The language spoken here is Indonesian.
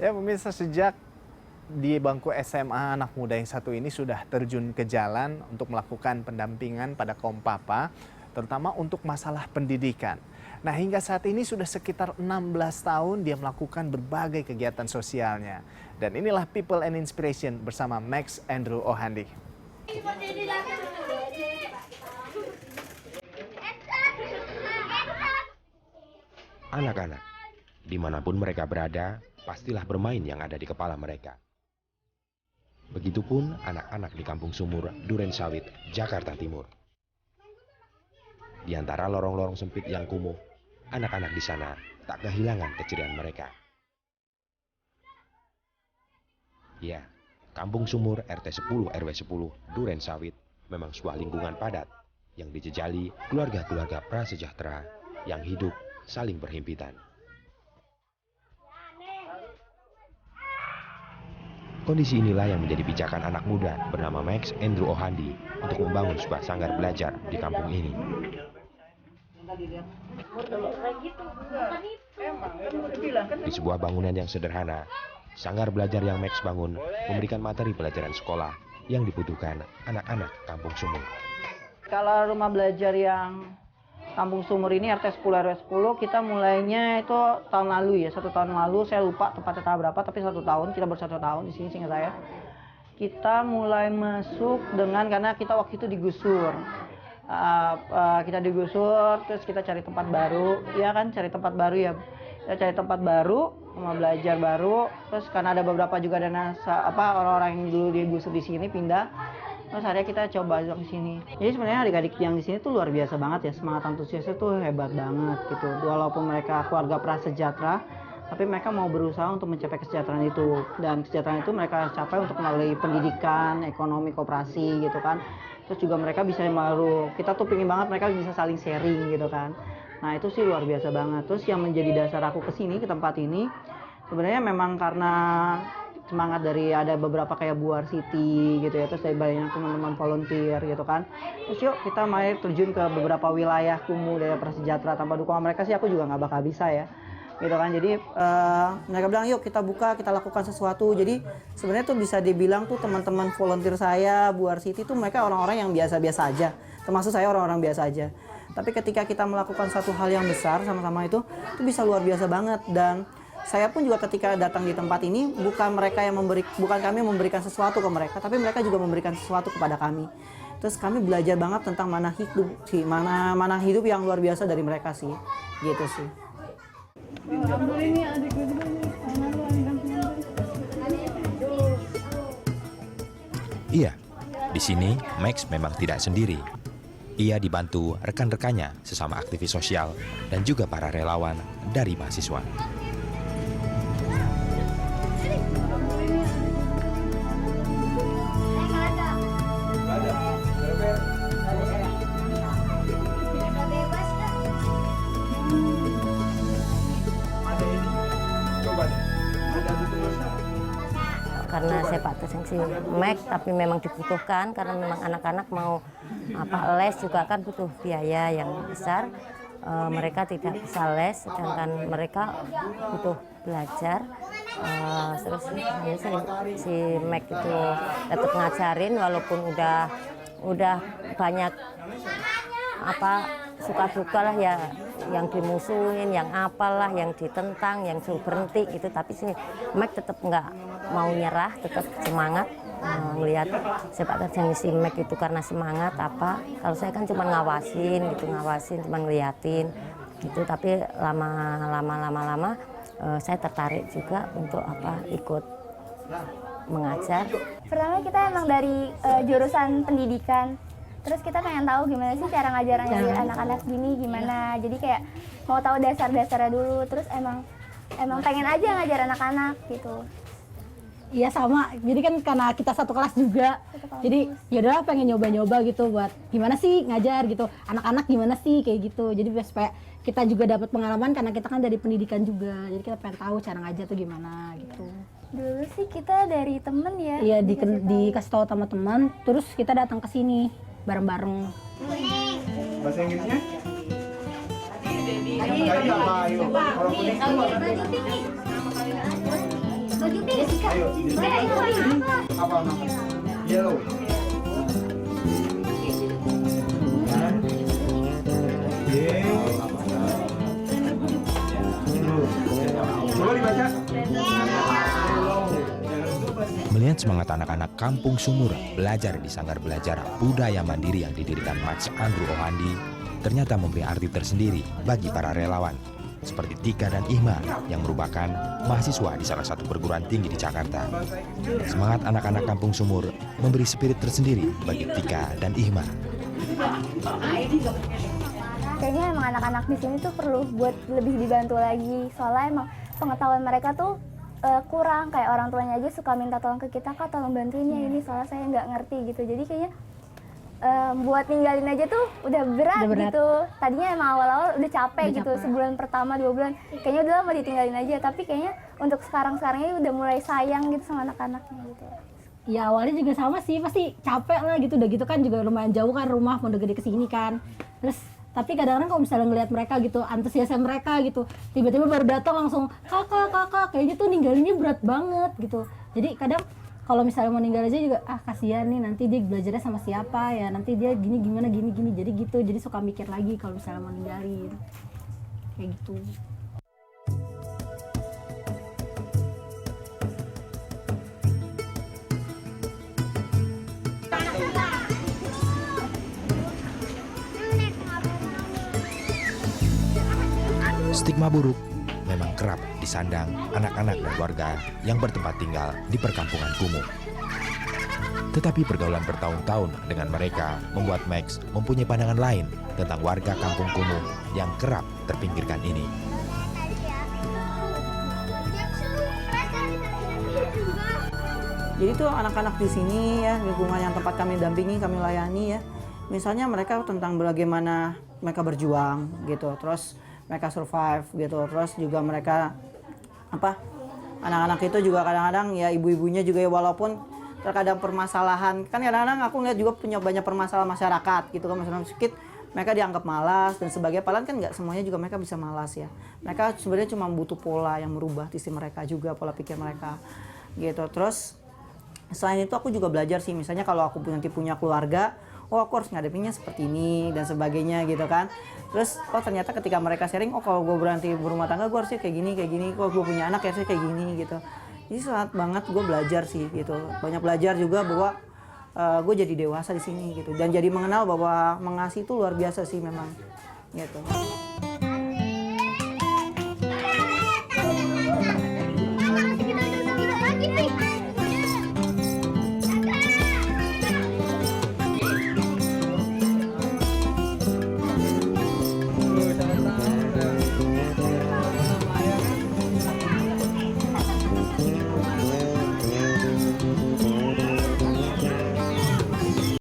Ya pemirsa, sejak di bangku SMA, anak muda yang satu ini sudah terjun ke jalan untuk melakukan pendampingan pada kaum papa, terutama untuk masalah pendidikan. Nah, hingga saat ini sudah sekitar 16 tahun dia melakukan berbagai kegiatan sosialnya. Dan inilah People and Inspiration bersama Max Andrew Ohandi. Anak-anak, dimanapun mereka berada, pastilah bermain yang ada di kepala mereka. Begitupun anak-anak di Kampung Sumur, Durensawit, Jakarta Timur. Di antara lorong-lorong sempit yang kumuh, anak-anak di sana tak kehilangan keceriaan mereka. Ya, Kampung Sumur RT 10 RW 10 Durensawit memang sebuah lingkungan padat yang dijejali keluarga-keluarga prasejahtera yang hidup saling berhimpitan. Kondisi inilah yang menjadi pijakan anak muda bernama Max Andrew Ohandi untuk membangun sebuah sanggar belajar di kampung ini. Di sebuah bangunan yang sederhana, sanggar belajar yang Max bangun memberikan materi pelajaran sekolah yang dibutuhkan anak-anak Kampung Sumur. Kalau rumah belajar yang Kampung Sumur ini RT 10 RW 10 kita mulainya itu tahun lalu ya, 1 tahun lalu, saya lupa tepatnya tahun berapa, tapi 1 tahun, kita baru 1 tahun di sini seingat saya. Kita mulai masuk dengan, karena kita waktu itu digusur. Kita digusur, terus kita cari tempat baru, ya kan, cari tempat baru ya. Kita cari tempat baru, rumah belajar baru, terus karena ada beberapa juga orang-orang yang dulu digusur di sini pindah. Terus akhirnya kita coba ke sini. Jadi sebenarnya adik-adik yang di sini tuh luar biasa banget ya, semangat antusiasnya tuh hebat banget gitu. Walaupun mereka keluarga prasejahtera, tapi mereka mau berusaha untuk mencapai kesejahteraan itu. Dan kesejahteraan itu mereka capai untuk melalui pendidikan, ekonomi, koperasi gitu kan. Terus juga mereka bisa kita tuh pingin banget mereka bisa saling sharing gitu kan. Nah itu sih luar biasa banget. Terus yang menjadi dasar aku kesini, ke tempat ini, sebenarnya memang karena semangat dari ada beberapa kayak Buar City gitu ya, terus dari banyak teman-teman volunteer gitu kan. Terus yuk kita mari terjun ke beberapa wilayah kumuh daerah prasejahtera, tanpa dukungan mereka sih aku juga nggak bakal bisa ya gitu kan. Jadi mereka bilang yuk kita buka, kita lakukan sesuatu. Jadi sebenarnya tuh bisa dibilang tuh teman-teman volunteer saya Buar City tuh mereka orang-orang yang biasa-biasa aja, termasuk saya orang-orang biasa aja. Tapi ketika kita melakukan satu hal yang besar sama-sama itu bisa luar biasa banget. Dan saya pun juga ketika datang di tempat ini bukan kami yang memberikan sesuatu ke mereka, tapi mereka juga memberikan sesuatu kepada kami. Terus kami belajar banget tentang mana hidup yang luar biasa dari mereka sih, gitu sih. Iya, di sini Max memang tidak sendiri. Ia dibantu rekan-rekannya sesama aktivis sosial dan juga para relawan dari mahasiswa. Karena sepak terjang Max, tapi memang dibutuhkan karena memang anak-anak mau les juga kan butuh biaya yang besar. Mereka tidak bisa les, sedangkan mereka butuh belajar. Terus si Max itu tetap ngajarin walaupun udah banyak suka duka lah ya, yang dimusuhin, yang apalah, yang ditentang, yang suruh berhenti gitu. Tapi si Max tetap nggak mau nyerah, tetap semangat. Ngelihat sepak terjang si Max itu karena semangat kalau saya kan cuma ngawasin, cuma ngeliatin gitu. Tapi lama saya tertarik juga untuk ikut mengajar. Pertama kita emang dari jurusan pendidikan. Terus kita pengen tahu gimana sih cara ngajar anak-anak gini gimana. Jadi kayak mau tahu dasar-dasarnya dulu. Terus emang pengen aja ngajar anak-anak gitu. Iya sama. Jadi kan karena kita satu kelas juga. Jadi yaudah pengen nyoba-nyoba gitu buat gimana sih ngajar gitu. Anak-anak gimana sih kayak gitu. Jadi supaya kita juga dapat pengalaman karena kita kan dari pendidikan juga. Jadi kita pengen tahu cara ngajar tuh gimana gitu. Dulu sih kita dari temen ya. Iya dikasih tahu sama teman. Terus kita datang ke sini bareng-bareng. Bahasa Inggrisnya? Melihat semangat anak-anak Kampung Sumur belajar di Sanggar Belajar Budaya Mandiri yang didirikan Max Andrew Ohandi, ternyata memberi arti tersendiri bagi para relawan, seperti Tika dan Ihma yang merupakan mahasiswa di salah satu perguruan tinggi di Jakarta. Semangat anak-anak Kampung Sumur memberi spirit tersendiri bagi Tika dan Ihma. Kayaknya emang anak-anak di sini tuh perlu buat lebih dibantu lagi, soalnya emang pengetahuan mereka tuh kurang. Kayak orang tuanya aja suka minta tolong ke kita, Kak tolong bantuin ya ini, soalnya saya nggak ngerti gitu. Jadi kayaknya buat ninggalin aja tuh udah berat gitu. Tadinya emang awal-awal udah capek gitu, sebulan pertama 2 bulan kayaknya udah lama ditinggalin aja, tapi kayaknya untuk sekarang ini udah mulai sayang gitu sama anak-anaknya gitu. Ya awalnya juga sama sih, pasti capek lah gitu, udah gitu kan juga lumayan jauh kan rumah, mau gede ke sini kan. Terus tapi kadang-kadang kalau misalnya ngelihat mereka gitu, antusiasnya mereka gitu, tiba-tiba baru datang langsung kakak, kayaknya tuh ninggalinnya berat banget gitu. Jadi kadang kalau misalnya mau ninggal aja juga, kasihan nih nanti dia belajarnya sama siapa ya, nanti dia gini, jadi gitu. Jadi suka mikir lagi kalau misalnya mau ninggalin, kayak gitu. Stigma buruk memang kerap disandang anak-anak dan warga yang bertempat tinggal di perkampungan kumuh. Tetapi pergaulan bertahun-tahun dengan mereka membuat Max mempunyai pandangan lain tentang warga kampung kumuh yang kerap terpinggirkan ini. Jadi tuh anak-anak di sini ya, lingkungan yang tempat kami dampingi, kami layani ya. Misalnya mereka tentang bagaimana mereka berjuang gitu, terus mereka survive gitu, terus juga mereka anak-anak itu juga kadang-kadang ya ibu-ibunya juga ya, walaupun terkadang permasalahan kan kadang-kadang aku lihat juga punya banyak permasalahan masyarakat gitu kan, masyarakat sedikit mereka dianggap malas dan sebagainya, padahal kan nggak semuanya juga mereka bisa malas ya. Mereka sebenarnya cuma butuh pola yang merubah diri mereka juga, pola pikir mereka gitu. Terus selain itu aku juga belajar sih, misalnya kalau aku nanti punya keluarga, aku harus ngadepinnya seperti ini dan sebagainya gitu kan. Terus ternyata ketika mereka sharing, kalau gue berhenti berumah tangga gue harusnya kayak gini, kalau gue punya anak harusnya kayak gini gitu. Jadi sangat banget gue belajar sih gitu, banyak belajar juga bahwa gue jadi dewasa di sini gitu, dan jadi mengenal bahwa mengasihi itu luar biasa sih memang gitu.